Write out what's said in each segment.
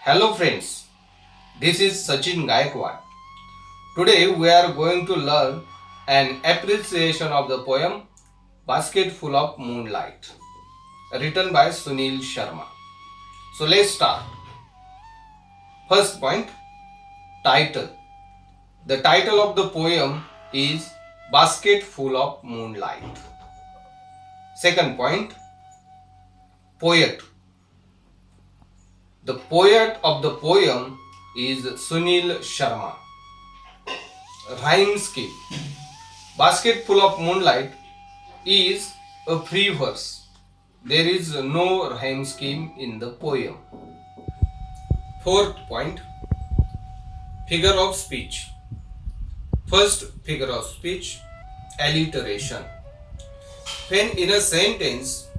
Hello friends, this is Sachin Gaikwad. Today we are going to learn an appreciation of the poem Basket Full of Moonlight, written by Sunil Sharma. So let's start. First point, title. The title of the poem is Basket Full of Moonlight. Second point, poet. The poet of the poem is Sunil Sharma. Rhyme scheme. Basket Full of Moonlight is a free verse. There is no rhyme scheme in the poem. Fourth point, figure of speech. First figure of speech, alliteration. When in a sentence,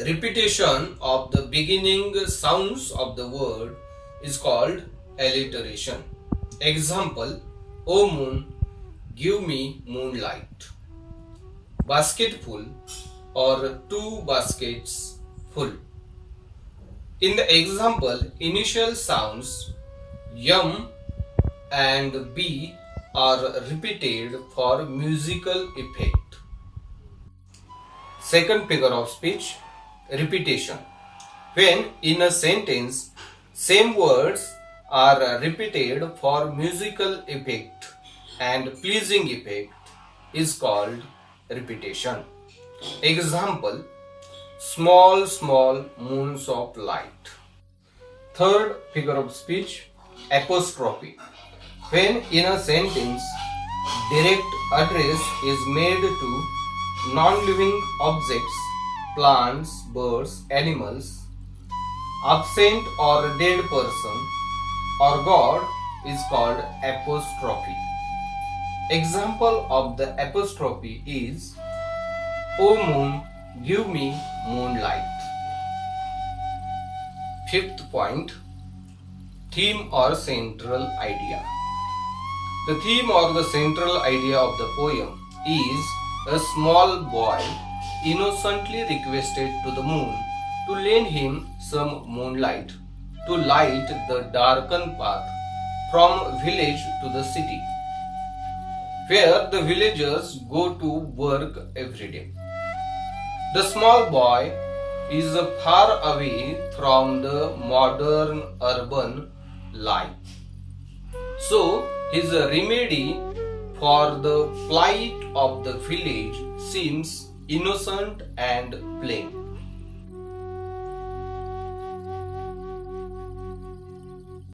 repetition of the beginning sounds of the word is called alliteration. Example, O moon, give me moonlight. Basketful or two baskets full. In the example, initial sounds yum and b are repeated for musical effect. Second figure of speech, repetition. When in a sentence same words are repeated for musical effect and pleasing effect is called repetition. Example, small small moons of light. Third figure of speech, apostrophe. When in a sentence direct address is made to non-living objects, plants, birds, animals, absent or dead person, or God is called apostrophe. Example of the apostrophe is, O moon, give me moonlight. Fifth point, theme or central idea. The theme or the central idea of the poem is a small boy innocently requested to the moon to lend him some moonlight to light the darkened path from village to the city, where the villagers go to work every day. The small boy is far away from the modern urban life, so his remedy for the plight of the village seems innocent and plain.